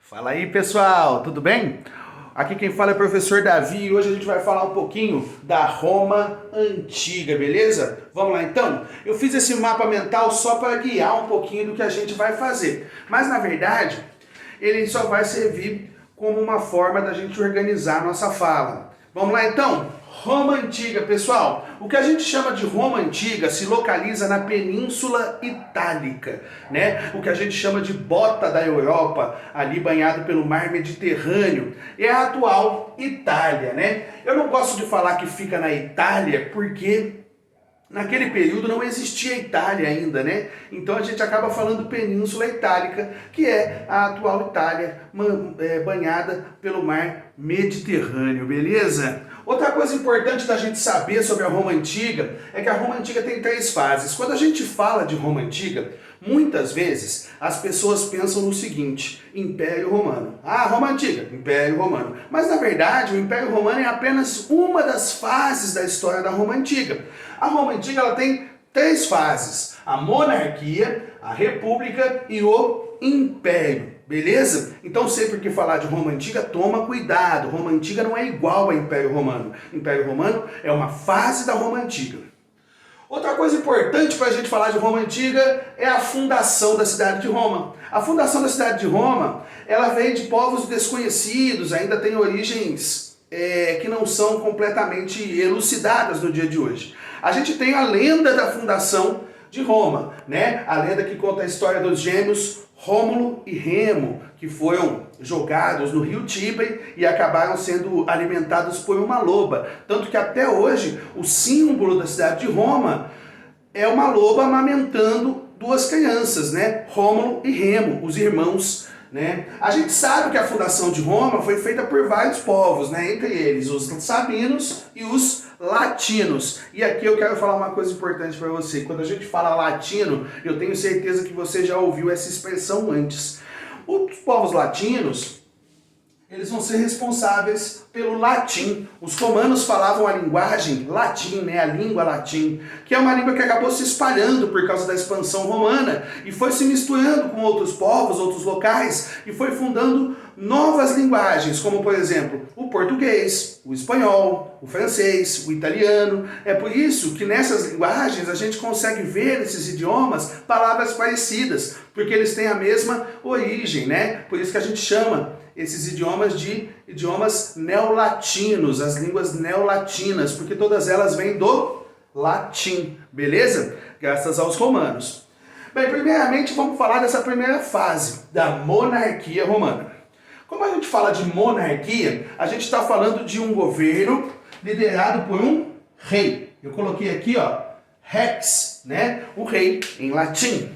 Fala aí, pessoal, tudo bem? Aqui quem fala é o professor Davi e hoje a gente vai falar um pouquinho da Roma Antiga, beleza? Vamos lá então? Eu fiz esse mapa mental só para guiar um pouquinho do que a gente vai fazer, mas na verdade ele só vai servir como uma forma da gente organizar a nossa fala. Vamos lá então? Roma Antiga, pessoal. O que a gente chama de Roma Antiga se localiza na Península Itálica, né? O que a gente chama de bota da Europa, ali banhado pelo mar Mediterrâneo, é a atual Itália, né? Eu não gosto de falar que fica na Itália porque naquele período não existia Itália ainda, né? Então a gente acaba falando Península Itálica, que é a atual Itália, banhada pelo mar Mediterrâneo, beleza? Outra coisa importante da gente saber sobre a Roma Antiga é que a Roma Antiga tem 3 fases. Quando a gente fala de Roma Antiga, muitas vezes as pessoas pensam no seguinte: Império Romano. Ah, Roma Antiga, Império Romano. Mas na verdade o Império Romano é apenas uma das fases da história da Roma Antiga. A Roma Antiga ela tem 3 fases: a monarquia, a república e o império. Beleza? Então sempre que falar de Roma Antiga, toma cuidado. Roma Antiga não é igual ao Império Romano. Império Romano é uma fase da Roma Antiga. Outra coisa importante para a gente falar de Roma Antiga é a fundação da cidade de Roma. A fundação da cidade de Roma, ela vem de povos desconhecidos, ainda tem origens que não são completamente elucidadas no dia de hoje. A gente tem a lenda da fundação de Roma, né? A lenda que conta a história dos gêmeos Rômulo e Remo, que foram jogados no rio Tíber e acabaram sendo alimentados por uma loba. Tanto que até hoje o símbolo da cidade de Roma é uma loba amamentando 2 crianças, né? Rômulo e Remo, os irmãos, né? A gente sabe que a fundação de Roma foi feita por vários povos, né? Entre eles os sabinos e os latinos. E aqui eu quero falar uma coisa importante para você. Quando a gente fala latino, eu tenho certeza que você já ouviu essa expressão antes. Os povos latinos, eles vão ser responsáveis pelo latim. Os romanos falavam a linguagem latim, né? A língua latim, que é uma língua que acabou se espalhando por causa da expansão romana e foi se misturando com outros povos, outros locais e foi fundando novas linguagens, como por exemplo o português, o espanhol, o francês, o italiano. É por isso que nessas linguagens a gente consegue ver nesses idiomas palavras parecidas, porque eles têm a mesma origem, né? Por isso que a gente chama esses idiomas de idiomas neolatinos, as línguas neolatinas, porque todas elas vêm do latim, beleza? Graças aos romanos. Bem, primeiramente vamos falar dessa primeira fase, da monarquia romana. Como a gente fala de monarquia, a gente está falando de um governo liderado por um rei. Eu coloquei aqui, ó, rex, né? O rei em latim.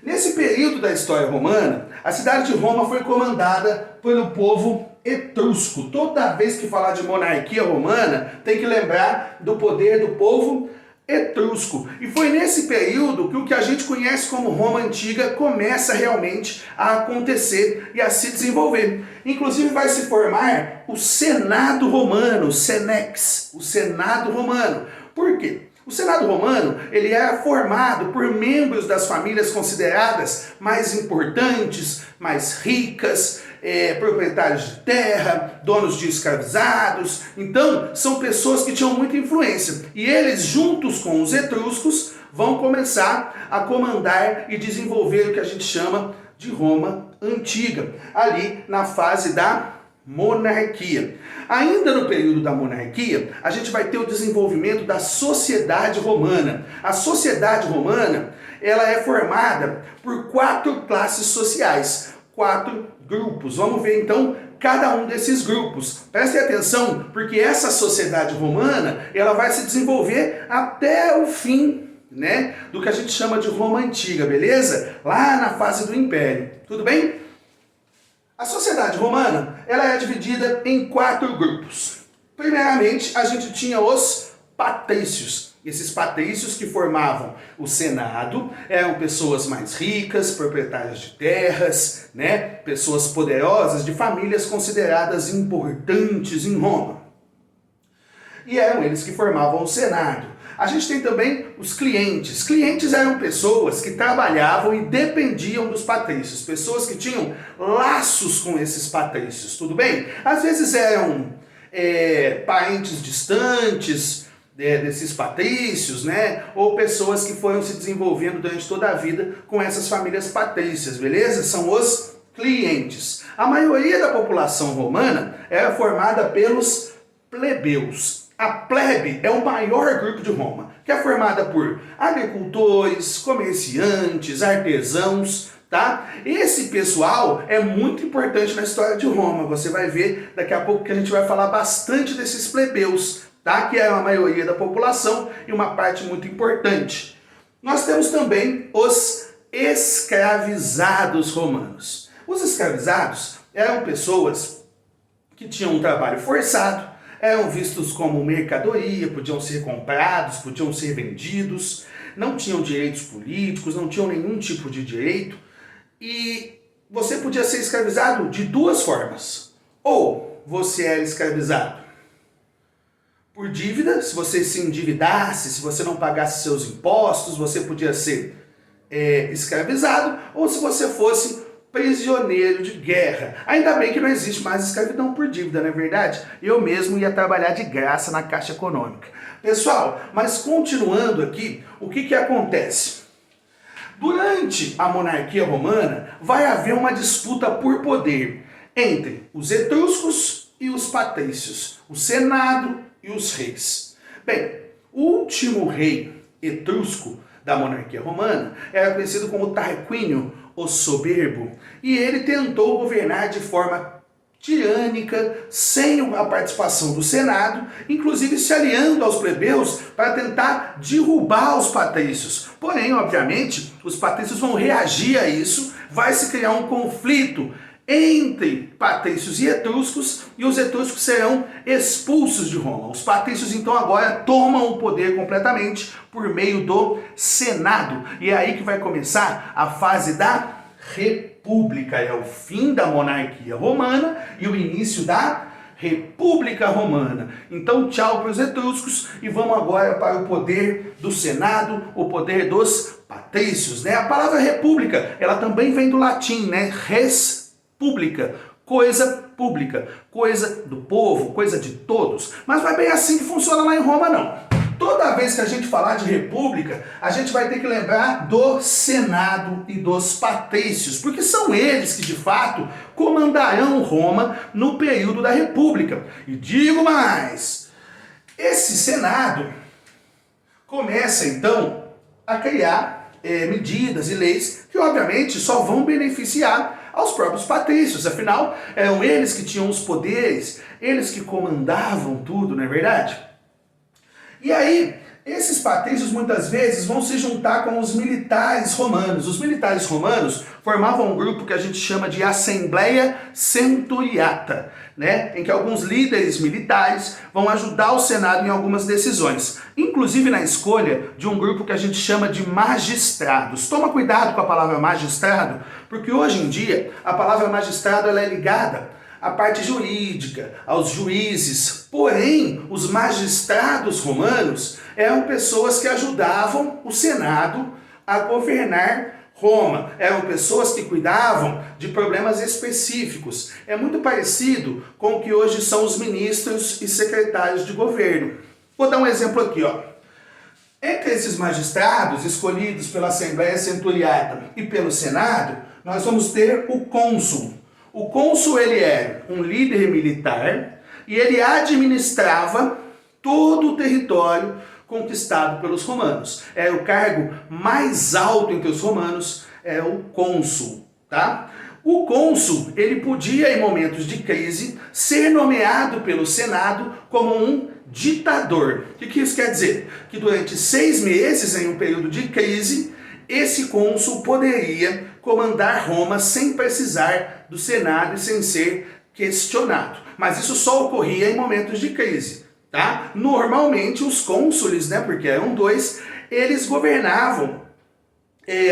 Nesse período da história romana, a cidade de Roma foi comandada pelo povo etrusco. Toda vez que falar de monarquia romana, tem que lembrar do poder do povo etrusco. E foi nesse período que o que a gente conhece como Roma Antiga começa realmente a acontecer e a se desenvolver. Inclusive vai se formar o Senado Romano, Senex, o Senado Romano. Por quê? O Senado Romano ele era formado por membros das famílias consideradas mais importantes, mais ricas, proprietários de terra, donos de escravizados. Então, são pessoas que tinham muita influência. E eles, juntos com os etruscos, vão começar a comandar e desenvolver o que a gente chama de Roma Antiga, ali na fase da monarquia. Ainda no período da monarquia, a gente vai ter o desenvolvimento da sociedade romana. A sociedade romana, ela é formada por 4 classes sociais, 4 grupos. Vamos ver então cada um desses grupos. Prestem atenção, porque essa sociedade romana, ela vai se desenvolver até o fim, né, do que a gente chama de Roma Antiga, beleza? Lá na fase do Império. Tudo bem? A sociedade romana, ela é dividida em 4 grupos. Primeiramente, a gente tinha os patrícios. Esses patrícios que formavam o Senado eram pessoas mais ricas, proprietárias de terras, né? Pessoas poderosas de famílias consideradas importantes em Roma. E eram eles que formavam o Senado. A gente tem também os clientes. Clientes eram pessoas que trabalhavam e dependiam dos patrícios, pessoas que tinham laços com esses patrícios, tudo bem? Às vezes eram parentes distantes desses patrícios, né? Ou pessoas que foram se desenvolvendo durante toda a vida com essas famílias patrícias, beleza? São os clientes. A maioria da população romana era formada pelos plebeus. A plebe é o maior grupo de Roma, que é formada por agricultores, comerciantes, artesãos, tá? Esse pessoal é muito importante na história de Roma. Você vai ver daqui a pouco que a gente vai falar bastante desses plebeus, tá? Que é a maioria da população e uma parte muito importante. Nós temos também os escravizados romanos. Os escravizados eram pessoas que tinham um trabalho forçado, eram vistos como mercadoria, podiam ser comprados, podiam ser vendidos, não tinham direitos políticos, não tinham nenhum tipo de direito, e você podia ser escravizado de duas formas. Ou você era escravizado por dívida, se você se endividasse, se você não pagasse seus impostos, você podia ser escravizado, ou se você fosse prisioneiro de guerra. Ainda bem que não existe mais escravidão por dívida, não é verdade? Eu mesmo ia trabalhar de graça na Caixa Econômica. Pessoal, mas continuando aqui, o que acontece? Durante a monarquia romana, vai haver uma disputa por poder entre os etruscos e os patrícios, o Senado e os reis. Bem, o último rei etrusco da monarquia romana era conhecido como Tarquínio o Soberbo, e ele tentou governar de forma tirânica, sem a participação do Senado, inclusive se aliando aos plebeus para tentar derrubar os patrícios. Porém, obviamente, os patrícios vão reagir a isso, vai se criar um conflito entre patrícios e etruscos, e os etruscos serão expulsos de Roma. Os patrícios então agora tomam o poder completamente por meio do Senado. E é aí que vai começar a fase da República. É o fim da monarquia romana e o início da República Romana. Então tchau para os etruscos e vamos agora para o poder do Senado, o poder dos patrícios, né? A palavra república, ela também vem do latim, né? Res pública, coisa pública, coisa do povo, coisa de todos. Mas não é bem assim que funciona lá em Roma, não. Toda vez que a gente falar de república, a gente vai ter que lembrar do Senado e dos patrícios, porque são eles que, de fato, comandarão Roma no período da república. E digo mais, esse Senado começa, então, a criar medidas e leis que, obviamente, só vão beneficiar aos próprios patrícios, afinal, eram eles que tinham os poderes, eles que comandavam tudo, não é verdade? E aí, esses patrícios muitas vezes vão se juntar com os militares romanos. Os militares romanos formavam um grupo que a gente chama de Assembleia Centuriata, né? Em que alguns líderes militares vão ajudar o Senado em algumas decisões, inclusive na escolha de um grupo que a gente chama de magistrados. Toma cuidado com a palavra magistrado, porque hoje em dia a palavra magistrado ela é ligada à parte jurídica, aos juízes. Porém, os magistrados romanos eram pessoas que ajudavam o Senado a governar Roma. Eram pessoas que cuidavam de problemas específicos. É muito parecido com o que hoje são os ministros e secretários de governo. Vou dar um exemplo aqui, ó. Entre esses magistrados escolhidos pela Assembleia Centuriata e pelo Senado, nós vamos ter o cônsul. O cônsul ele é um líder militar e ele administrava todo o território conquistado pelos romanos. É o cargo mais alto entre os romanos, é o cônsul, tá? O cônsul, ele podia em momentos de crise ser nomeado pelo Senado como um ditador. O que isso quer dizer? Que durante 6 meses, em um período de crise, esse cônsul poderia comandar Roma sem precisar do Senado e sem ser questionado. Mas isso só ocorria em momentos de crise, tá? Normalmente os cônsules, né, porque eram 2, eles governavam,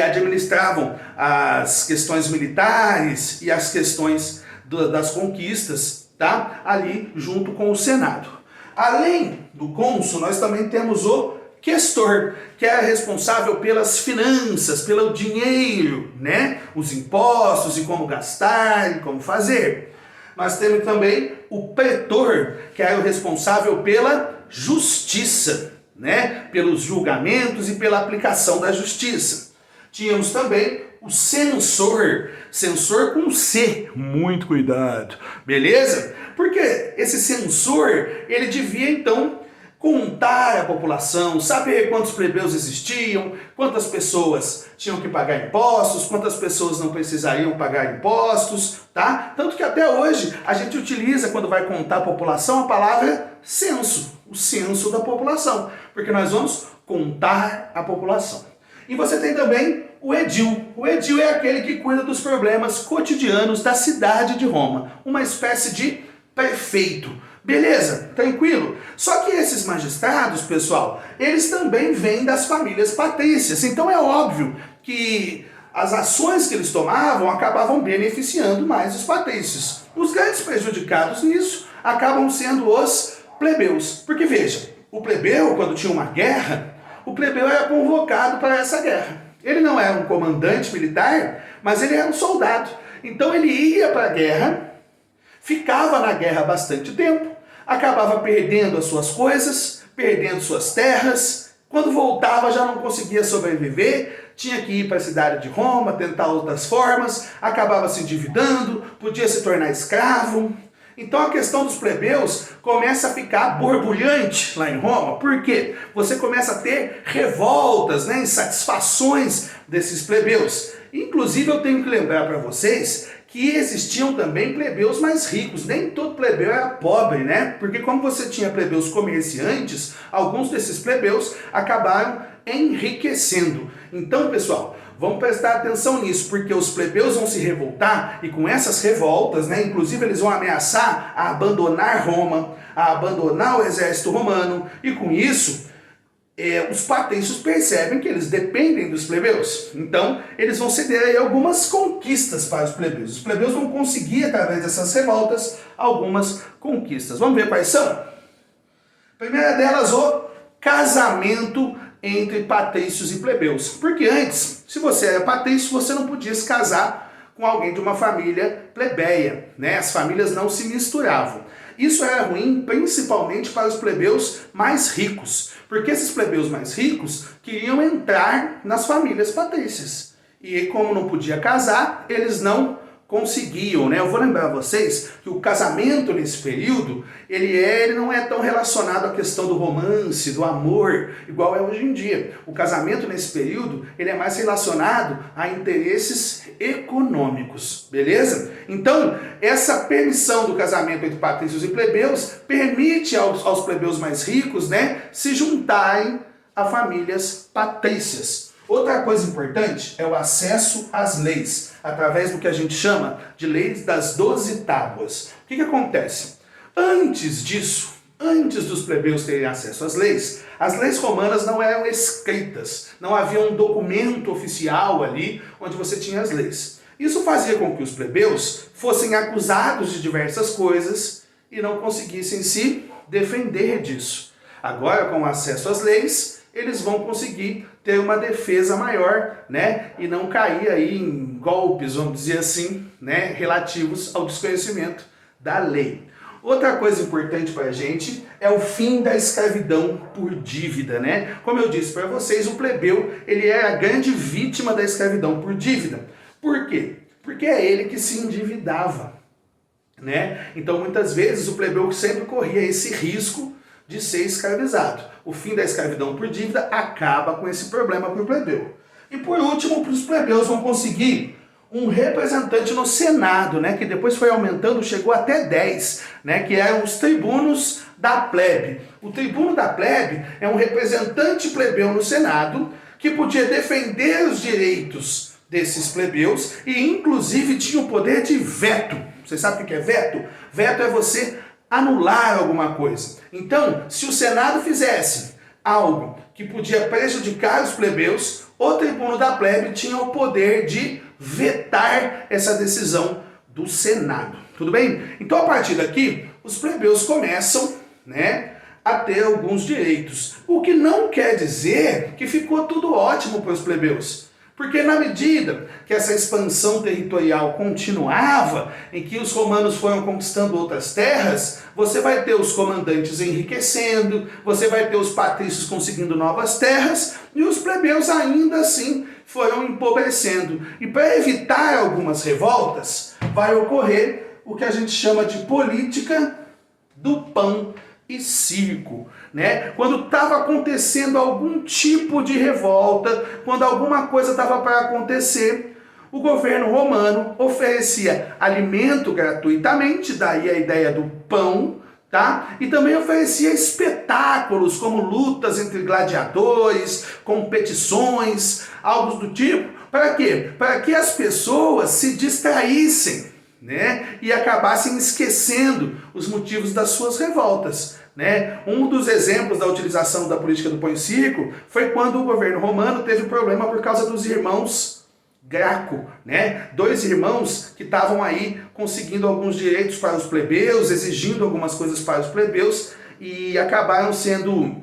administravam as questões militares e as questões das conquistas, tá? Ali junto com o Senado. Além do cônsul, nós também temos o questor, que é responsável pelas finanças, pelo dinheiro, né? Os impostos e como gastar e como fazer. Nós temos também o pretor, que é o responsável pela justiça, né? Pelos julgamentos e pela aplicação da justiça. Tínhamos também o censor, censor com C, muito cuidado, beleza? Porque esse censor, ele devia então contar a população, saber quantos plebeus existiam, quantas pessoas tinham que pagar impostos, quantas pessoas não precisariam pagar impostos, tá? Tanto que até hoje a gente utiliza, quando vai contar a população, a palavra censo, o censo da população, porque nós vamos contar a população. E você tem também o edil. O edil é aquele que cuida dos problemas cotidianos da cidade de Roma, uma espécie de prefeito. Beleza? Tranquilo? Só que esses magistrados, pessoal, eles também vêm das famílias patrícias. Então é óbvio que as ações que eles tomavam acabavam beneficiando mais os patrícios. Os grandes prejudicados nisso acabam sendo os plebeus. Porque veja, o plebeu, quando tinha uma guerra, o plebeu era convocado para essa guerra. Ele não era um comandante militar, mas ele era um soldado. Então ele ia para a guerra, ficava na guerra bastante tempo, acabava perdendo as suas coisas, perdendo suas terras. Quando voltava já não conseguia sobreviver, tinha que ir para a cidade de Roma, tentar outras formas, acabava se endividando, podia se tornar escravo. Então a questão dos plebeus começa a ficar borbulhante lá em Roma. Por quê? Você começa a ter revoltas, né, insatisfações desses plebeus. Inclusive eu tenho que lembrar para vocês que existiam também plebeus mais ricos. Nem todo plebeu era pobre, né? Porque como você tinha plebeus comerciantes, alguns desses plebeus acabaram enriquecendo. Então, pessoal, vamos prestar atenção nisso, porque os plebeus vão se revoltar e com essas revoltas, né, inclusive eles vão ameaçar a abandonar Roma, a abandonar o exército romano, e com isso os patrícios percebem que eles dependem dos plebeus. Então, eles vão ceder aí algumas conquistas para os plebeus. Os plebeus vão conseguir, através dessas revoltas, algumas conquistas. Vamos ver quais são? A primeira delas, o casamento entre patrícios e plebeus. Porque antes, se você era patrício, você não podia se casar com alguém de uma família plebeia, né? As famílias não se misturavam. Isso era ruim principalmente para os plebeus mais ricos, porque esses plebeus mais ricos queriam entrar nas famílias patrícias. E como não podia casar, eles não conseguiam, né? Eu vou lembrar vocês que o casamento nesse período, ele não é tão relacionado à questão do romance, do amor, igual é hoje em dia. O casamento nesse período, ele é mais relacionado a interesses econômicos, beleza? Então, essa permissão do casamento entre patrícios e plebeus permite aos plebeus mais ricos, né, se juntarem a famílias patrícias. Outra coisa importante é o acesso às leis, através do que a gente chama de leis das 12 tábuas. O que acontece? Antes disso, antes dos plebeus terem acesso às leis romanas não eram escritas, não havia um documento oficial ali onde você tinha as leis. Isso fazia com que os plebeus fossem acusados de diversas coisas e não conseguissem se defender disso. Agora, com o acesso às leis, eles vão conseguir ter uma defesa maior, né? E não cair aí em golpes, vamos dizer assim, né? Relativos ao desconhecimento da lei. Outra coisa importante para a gente é o fim da escravidão por dívida, né? Como eu disse para vocês, o plebeu, ele é a grande vítima da escravidão por dívida. Por quê? Porque é ele que se endividava, né? Então, muitas vezes, o plebeu sempre corria esse risco de ser escravizado. O fim da escravidão por dívida acaba com esse problema para o plebeu. E por último, os plebeus vão conseguir um representante no Senado, né, que depois foi aumentando, chegou até 10, né, que eram os tribunos da plebe. O tribuno da plebe é um representante plebeu no Senado que podia defender os direitos desses plebeus e inclusive tinha o poder de veto. Você sabe o que é veto? Veto é você anular alguma coisa. Então, se o Senado fizesse algo que podia prejudicar os plebeus, o tribuno da plebe tinha o poder de vetar essa decisão do Senado. Tudo bem? Então, a partir daqui, os plebeus começam, né, a ter alguns direitos. O que não quer dizer que ficou tudo ótimo para os plebeus. Porque na medida que essa expansão territorial continuava, em que os romanos foram conquistando outras terras, você vai ter os comandantes enriquecendo, você vai ter os patrícios conseguindo novas terras, e os plebeus ainda assim foram empobrecendo. E para evitar algumas revoltas, vai ocorrer o que a gente chama de política do pão e circo, né? Quando estava acontecendo algum tipo de revolta, quando alguma coisa estava para acontecer, o governo romano oferecia alimento gratuitamente, daí a ideia do pão, tá? E também oferecia espetáculos como lutas entre gladiadores, competições, algo do tipo. Para quê? Para que as pessoas se distraíssem, né? E acabassem esquecendo os motivos das suas revoltas. Né? Um dos exemplos da utilização da política do pão e circo foi quando o governo romano teve problema por causa dos irmãos Graco, né? Dois irmãos que estavam aí conseguindo alguns direitos para os plebeus, exigindo algumas coisas para os plebeus e acabaram sendo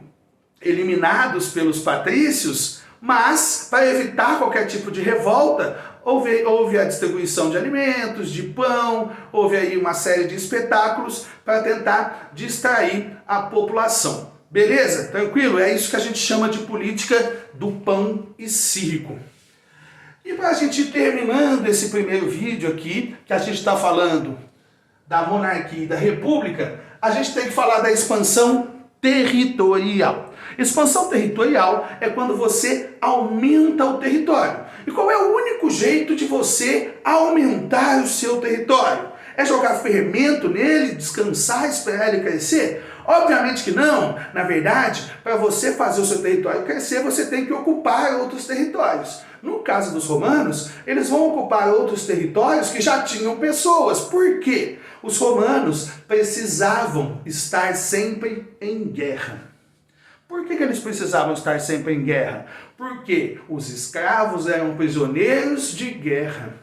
eliminados pelos patrícios, mas para evitar qualquer tipo de revolta, houve a distribuição de alimentos, de pão, houve aí uma série de espetáculos para tentar distrair a população. Beleza? Tranquilo? É isso que a gente chama de política do pão e circo. E para a gente ir terminando esse primeiro vídeo aqui, que a gente está falando da monarquia e da república, a gente tem que falar da expansão territorial. Expansão territorial é quando você aumenta o território. E qual é o único jeito de você aumentar o seu território? É jogar fermento nele, descansar, esperar ele crescer? Obviamente que não. Na verdade, para você fazer o seu território crescer, você tem que ocupar outros territórios. No caso dos romanos, eles vão ocupar outros territórios que já tinham pessoas. Por quê? Os romanos precisavam estar sempre em guerra. Por que eles precisavam estar sempre em guerra? Porque os escravos eram prisioneiros de guerra.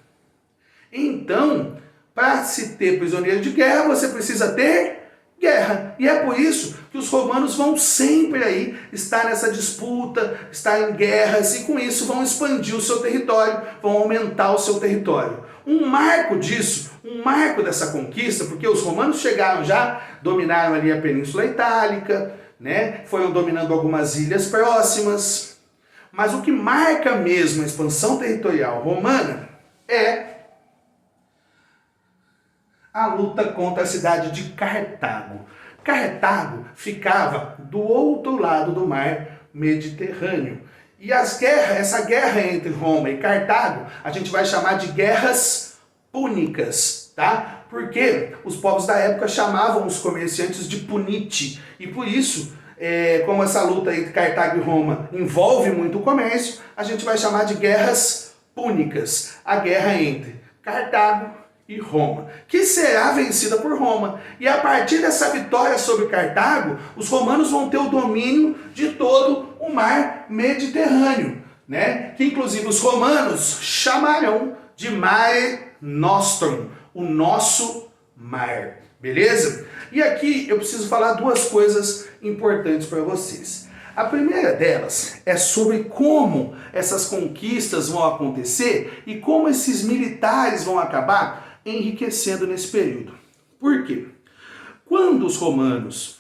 Então, para se ter prisioneiro de guerra, você precisa ter guerra. E é por isso que os romanos vão sempre aí estar nessa disputa, estar em guerras, e com isso vão expandir o seu território, vão aumentar o seu território. Um marco disso, um marco dessa conquista, porque os romanos chegaram já, dominaram ali a Península Itálica, né? Foram dominando algumas ilhas próximas, mas o que marca mesmo a expansão territorial romana é a luta contra a cidade de Cartago. Cartago ficava do outro lado do mar Mediterrâneo. E essa guerra entre Roma e Cartago, a gente vai chamar de guerras púnicas, tá? Porque os povos da época chamavam os comerciantes de puniti. E por isso, como essa luta entre Cartago e Roma envolve muito o comércio, a gente vai chamar de guerras púnicas. A guerra entre Cartago e Roma, que será vencida por Roma. E a partir dessa vitória sobre Cartago, os romanos vão ter o domínio de todo o mar Mediterrâneo, né? Que inclusive os romanos chamarão de Mare Nostrum, o nosso mar. Beleza? E aqui eu preciso falar duas coisas importantes para vocês. A primeira delas é sobre como essas conquistas vão acontecer e como esses militares vão acabar enriquecendo nesse período. Por quê? Quando os romanos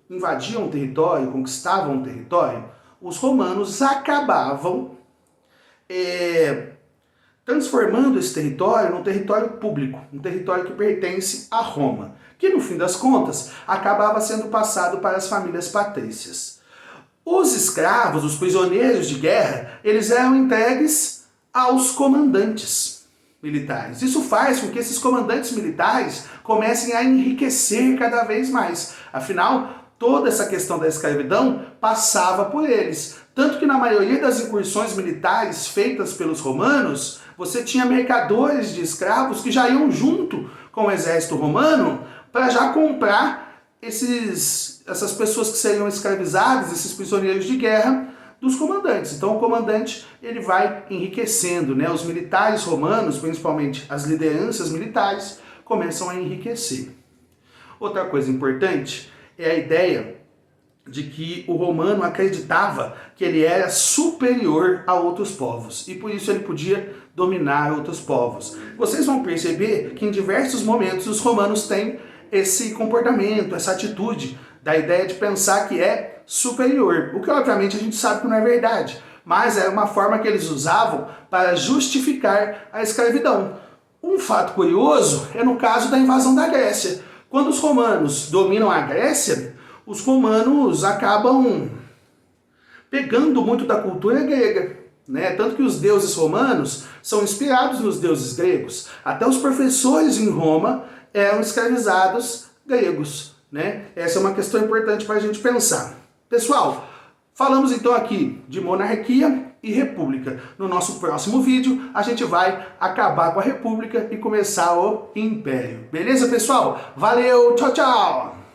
invadiam o território, conquistavam o território, os romanos acabavam transformando esse território num território público, um território que pertence a Roma, que no fim das contas acabava sendo passado para as famílias patrícias. Os escravos, os prisioneiros de guerra, eles eram entregues aos comandantes militares. Isso faz com que esses comandantes militares comecem a enriquecer cada vez mais. Afinal, toda essa questão da escravidão passava por eles. Tanto que na maioria das incursões militares feitas pelos romanos, você tinha mercadores de escravos que já iam junto com o exército romano para já comprar essas pessoas que seriam escravizadas, esses prisioneiros de guerra dos comandantes. Então o comandante ele vai enriquecendo, né? Os militares romanos, principalmente as lideranças militares, começam a enriquecer. Outra coisa importante é a ideia de que o romano acreditava que ele era superior a outros povos e por isso ele podia dominar outros povos. Vocês vão perceber que em diversos momentos os romanos têm esse comportamento, essa atitude da ideia de pensar que é superior, o que obviamente a gente sabe que não é verdade, mas é uma forma que eles usavam para justificar a escravidão. Um fato curioso é no caso da invasão da Grécia. Quando os romanos dominam a Grécia, os romanos acabam pegando muito da cultura grega, né? Tanto que os deuses romanos são inspirados nos deuses gregos. Até os professores em Roma eram escravizados gregos, né? Essa é uma questão importante para a gente pensar. Pessoal, falamos então aqui de monarquia e república. No nosso próximo vídeo, a gente vai acabar com a república e começar o império. Beleza, pessoal? Valeu, tchau, tchau!